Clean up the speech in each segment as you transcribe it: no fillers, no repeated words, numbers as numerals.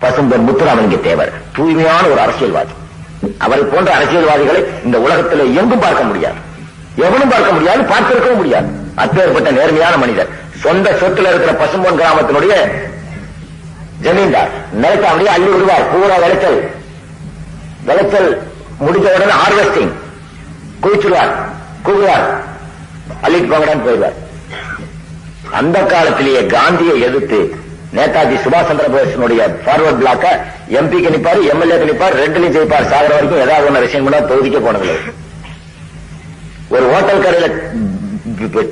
பசும்பொன் முத்துராமலிங்க தேவர் தூய்மையான ஒரு அரசியல்வாதி. அவரை போன்ற அரசியல்வாதிகளை இந்த உலகத்தில் எங்கும் பார்க்க முடியாது, எவனும் பார்க்க முடியாது, பார்த்திருக்கவும் முடியாது. அப்பேற்பட்ட நேர்மையான மனிதர். சொந்த சொத்துல இருக்கிற பசும்பொன் கிராமத்தினுடைய ஜமீன்தார் நிலத்தை அப்படியே அள்ளி விடுவார். பூரா விளைச்சல் முடிஞ்ச உடனே ஹார்வெஸ்டிங் குவிச்சுடுவார், கூவுவார், அள்ளிட்டு போங்கடான்னு போயிடுவார். அந்த காலத்திலேயே காந்தியை எதிர்த்து நேதாஜி சுபாஷ் சந்திர போஸினுடைய ஃபார்வர்ட் பிளாக்க எம்பிக்கு நிப்பாரு, எம்எல்ஏக்கு நிப்பாரு, ரெண்டுலையும் ஜெயிப்பார். சாகர வரைக்கும் ஏதாவது ஒன்று ரிசைன் பண்ணா தொகுதிக்க போனதில்லை. ஒரு ஹோட்டல் கடையில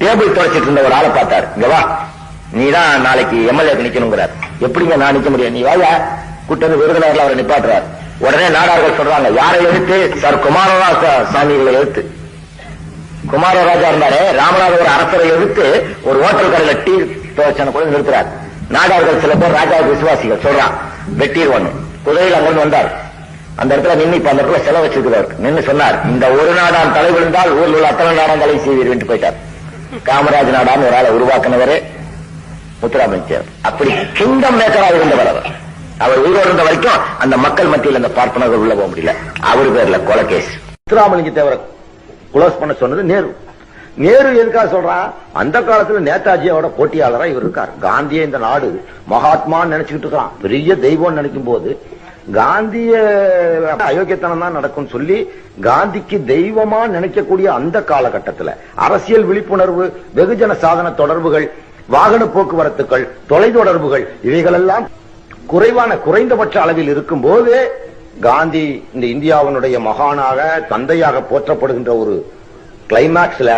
டேபிள் துடைச்சிட்டு இருந்த ஒரு ஆளை பார்த்தார். இங்க வா, நீதான் நாளைக்கு எம்எல்ஏக்கு நிக்கணுங்கிறார். எப்படிங்க நான் நிக்க முடியும், நீ வாயா கூட்டது விருதுநகர்ல அவரை நிப்பாட்டுறார். உடனே நாடார்கள் சொல்றாங்க, யாரை எழுத்து? சார் குமாரராஜா சாமிகளை எழுத்து. குமாரராஜா இருந்தாரே, ராமநாதபுரம் அரசரை எழுத்து ஒரு ஹோட்டல் கடையில டீ துவைச்சன கூட நிறுத்துறார். நாடார்கள் சில பேர் ராஜாவுக்கு விசுவாசிகள் சொல்றான், வெட்டீர் குதிரையில் அங்கிருந்து வந்தார். அந்த இடத்துல நின்று இப்ப அந்த இடத்துல செலவு வச்சிருக்கிறார். நின்று சொன்னார், இந்த ஒரு நாடான் தலை விழுந்தால் ஊரில் உள்ள அத்தனை நாடான் தலை செய்வீர் போயிட்டார். காமராஜ் நாடான் ஒரு ஆளை உருவாக்கினவரே முத்துராமலிங்க தேவர். அப்படி கிங்டம் மேக்கராக இருந்தவர் அவர். அவர் உயிரோடு இருந்த வரைக்கும் அந்த மக்கள் மத்தியில் அந்த பார்ப்பனர்கள் உள்ள போக முடியல. அவர் பேர்ல கொலைகேஸ். முத்துராமலிங்க தேவரை குளோஸ் பண்ண சொன்னது நேரு. நேரு எதுக்காக சொல்றான்? அந்த காலத்துல நேதாஜியோட போட்டியாளரா இவர் இருக்கார். காந்தியை இந்த நாடு மகாத்மான்னு நினைச்சுக்கிட்டு இருக்கான், பெரிய தெய்வம் நினைக்கும் போது காந்திய அயோக்கியத்தனம் தான் நடக்கும் சொல்லி காந்திக்கு தெய்வமா நினைக்கக்கூடிய அந்த காலகட்டத்தில் அரசியல் விழிப்புணர்வு, வெகுஜன சாதன தொடர்புகள், வாகன போக்குவரத்துகள், தொலைத்தொடர்புகள் இவைகளெல்லாம் குறைந்தபட்ச அளவில் இருக்கும் போது காந்தி இந்த இந்தியாவினுடைய மகானாக தந்தையாக போற்றப்படுகின்ற ஒரு கிளைமாக்ஸ்ல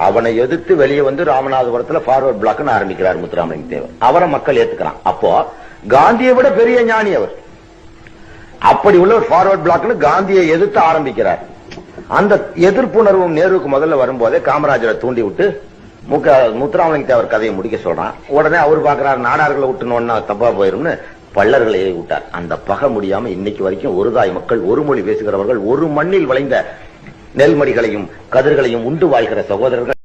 அவனை எதிர்த்து வெளியே வந்து ராமநாதபுரத்தில் ஃபார்வர்ட் பிளாக் ஆரம்பிக்கிறார் முத்துராமலிங்க தேவர். அவரை மக்கள் ஏத்துக்கிறான். அப்போ காந்தியை விட பெரிய ஞானி அவர். அப்படி உள்ள ஒரு ஃபார்வர்ட் பிளாக்னு காந்தியை எதிர்த்து ஆரம்பிக்கிறார். அந்த எதிர்ப்புணர்வும் நேருவுக்கு முதல்ல வரும்போதே காமராஜரை தூண்டி விட்டு முத்துராமலிங்க தேவர் கதையை முடிக்க சொல்றான். உடனே அவர் பாக்குறாரு, நாடார்களை விட்டுனோன்னா தப்பா போயிரும்னு பள்ளர்களை விட்டார். அந்த பகை முடியாம இன்னைக்கு வரைக்கும் ஒரு தாய் மக்கள், ஒரு மொழி பேசுகிறவர்கள், ஒரு மண்ணில் விளைந்த நெல்மணிகளையும் கதிர்களையும் உண்டு வாழ்கிற சகோதரர்கள்